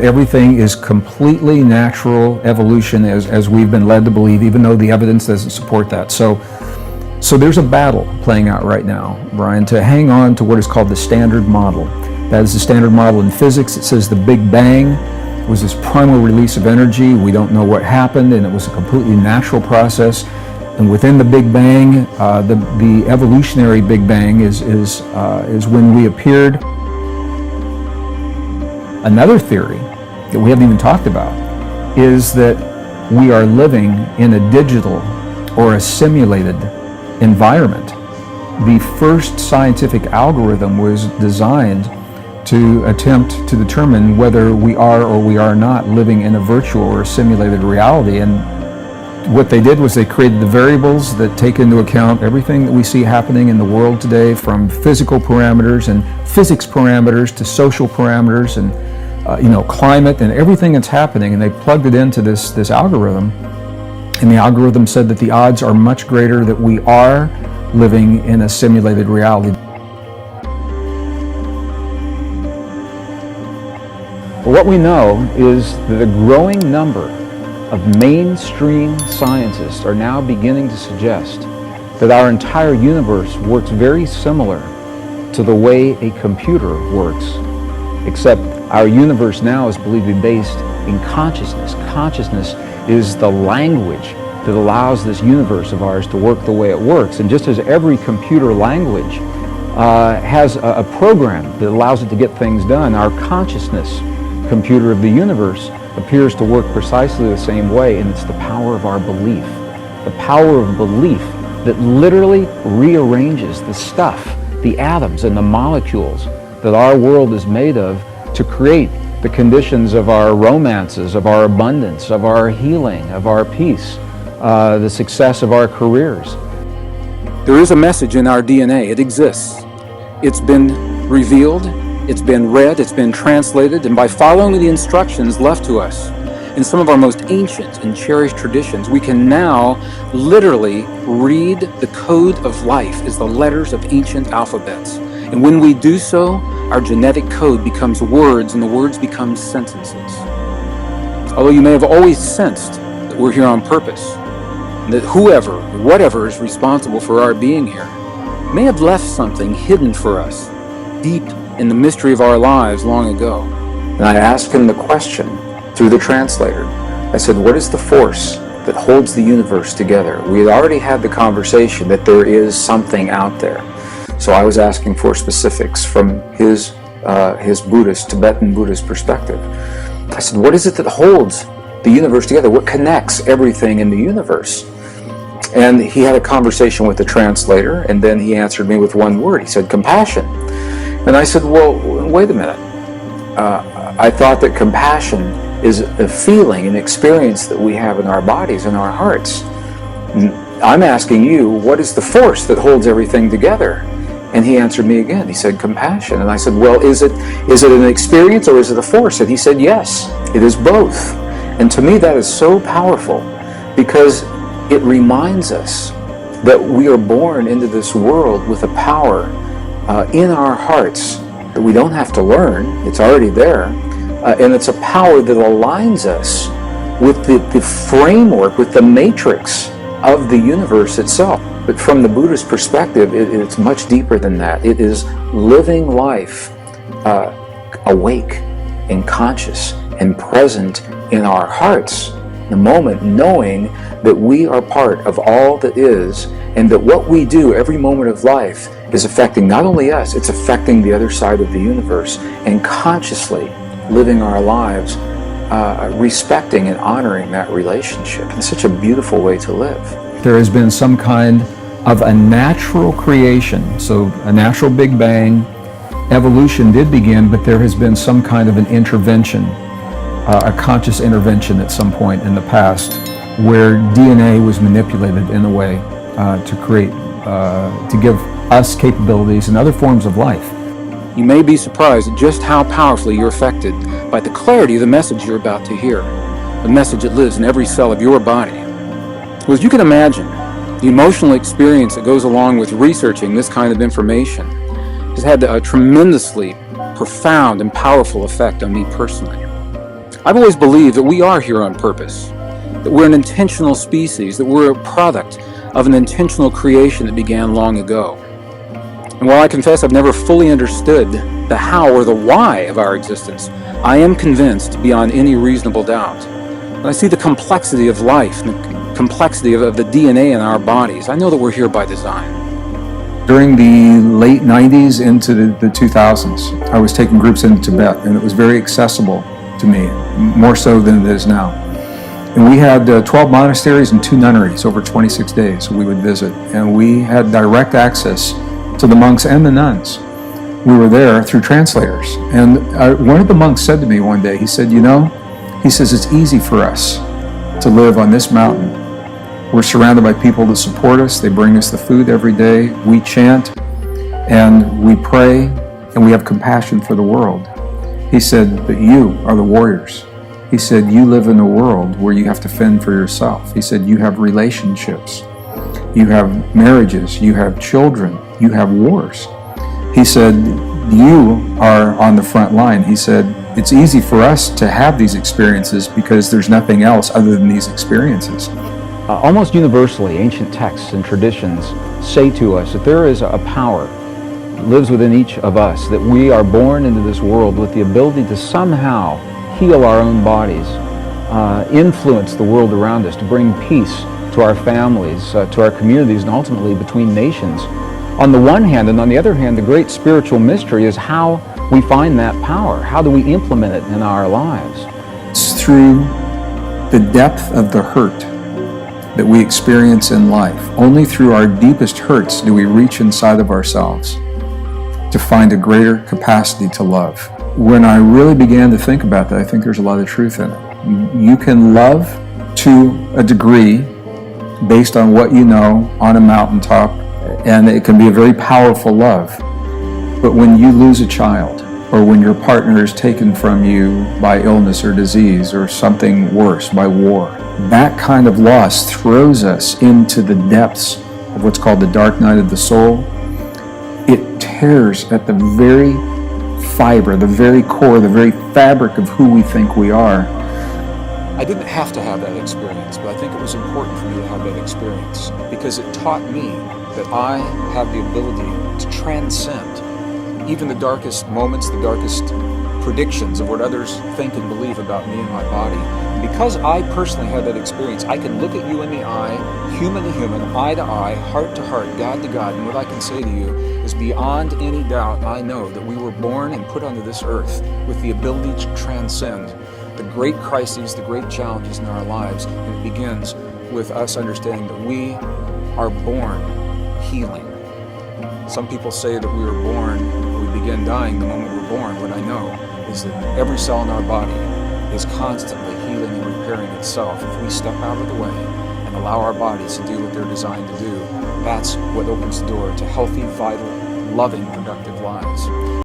Everything is completely natural evolution as we've been led to believe, even though the evidence doesn't support that. So there's a battle playing out right now, Brian, to hang on to what is called the standard model. That is the standard model in physics. It says the Big Bang was this primal release of energy. We don't know what happened, and it was a completely natural process. And within the Big Bang, the evolutionary Big Bang is when we appeared. Another theory that we haven't even talked about is that we are living in a digital or a simulated environment. The first scientific algorithm was designed to attempt to determine whether we are or we are not living in a virtual or simulated reality. And what they did was they created the variables that take into account everything that we see happening in the world today, from physical parameters and physics parameters to social parameters and climate and everything that's happening. And they plugged it into this algorithm. And the algorithm said that the odds are much greater that we are living in a simulated reality. But what we know is that a growing number of mainstream scientists are now beginning to suggest that our entire universe works very similar to the way a computer works, except our universe now is believed to be based in consciousness. Consciousness is the language that allows this universe of ours to work the way it works. And just as every computer language has a program that allows it to get things done, our consciousness computer of the universe appears to work precisely the same way, and it's the power of our belief. The power of belief that literally rearranges the stuff, the atoms and the molecules that our world is made of to create the conditions of our romances, of our abundance, of our healing, of our peace, the success of our careers. There is a message in our DNA. It exists. It's been revealed, it's been read, it's been translated, and by following the instructions left to us in some of our most ancient and cherished traditions, we can now literally read the code of life as the letters of ancient alphabets. And when we do so, our genetic code becomes words, and the words become sentences. Although you may have always sensed that we're here on purpose, and that whoever, whatever is responsible for our being here may have left something hidden for us deep in the mystery of our lives long ago. And I asked him the question through the translator. I said, what is the force that holds the universe together? We had already had the conversation that there is something out there. So I was asking for specifics from his Buddhist, Tibetan Buddhist perspective. I said, what is it that holds the universe together? What connects everything in the universe? And he had a conversation with the translator, and then he answered me with one word. He said, compassion. And I said, well, wait a minute. I thought that compassion is a feeling, an experience that we have in our bodies and our hearts. I'm asking you, what is the force that holds everything together? And he answered me again. He said, compassion. And I said, well, is it an experience or is it a force? And he said, yes, it is both. And to me, that is so powerful because it reminds us that we are born into this world with a power in our hearts that we don't have to learn. It's already there. And it's a power that aligns us with the framework, with the matrix of the universe itself. But from the Buddhist perspective, it's much deeper than that. It is living life awake and conscious and present in our hearts, the moment, knowing that we are part of all that is, and that what we do every moment of life is affecting not only us, it's affecting the other side of the universe, and consciously living our lives respecting and honoring that relationship. And it's such a beautiful way to live. There has been some kind of a natural creation, so a natural Big Bang. Evolution did begin, but there has been some kind of an intervention, a conscious intervention at some point in the past where DNA was manipulated in a way to create, to give us capabilities and other forms of life. You may be surprised at just how powerfully you're affected by the clarity of the message you're about to hear, the message that lives in every cell of your body. Well, as you can imagine, the emotional experience that goes along with researching this kind of information has had a tremendously profound and powerful effect on me personally. I've always believed that we are here on purpose, that we're an intentional species, that we're a product of an intentional creation that began long ago. And while I confess I've never fully understood the how or the why of our existence, I am convinced beyond any reasonable doubt. When I see the complexity of life and the complexity of the DNA in our bodies, I know that we're here by design. During the late 90s into the 2000s, I was taking groups into Tibet, and it was very accessible to me, more so than it is now. And we had 12 monasteries and 2 nunneries over 26 days we would visit, and we had direct access to the monks and the nuns. We were there through translators. And one of the monks said to me one day, he said, he says, it's easy for us to live on this mountain. We're surrounded by people that support us. They bring us the food every day. We chant and we pray and we have compassion for the world. He said, but you are the warriors. He said, you live in a world where you have to fend for yourself. He said, you have relationships. You have marriages. You have children. You have wars. He said, you are on the front line. He said, it's easy for us to have these experiences because there's nothing else other than these experiences. Almost universally, ancient texts and traditions say to us that there is a power that lives within each of us, that we are born into this world with the ability to somehow heal our own bodies, influence the world around us, to bring peace to our families, to our communities, and ultimately between nations. On the one hand, and on the other hand, the great spiritual mystery is how we find that power. How do we implement it in our lives? It's through the depth of the hurt that we experience in life. Only through our deepest hurts do we reach inside of ourselves to find a greater capacity to love. When I really began to think about that, I think there's a lot of truth in it. You can love to a degree based on what you know on a mountaintop, and it can be a very powerful love. But when you lose a child, or when your partner is taken from you by illness or disease, or something worse, by war, that kind of loss throws us into the depths of what's called the dark night of the soul. It tears at the very fiber, the very core, the very fabric of who we think we are. I didn't have to have that experience, but I think it was important for me to have that experience because it taught me that I have the ability to transcend even the darkest moments, the darkest predictions of what others think and believe about me and my body. And because I personally had that experience, I can look at you in the eye, human to human, eye to eye, heart to heart, God to God, and what I can say to you is beyond any doubt, I know that we were born and put onto this earth with the ability to transcend the great crises, the great challenges in our lives, and it begins with us understanding that we are born healing. Some people say that we were born, we begin dying the moment we're born. What I know is that every cell in our body is constantly healing and repairing itself. If we step out of the way and allow our bodies to do what they're designed to do, that's what opens the door to healthy, vital, loving, productive lives.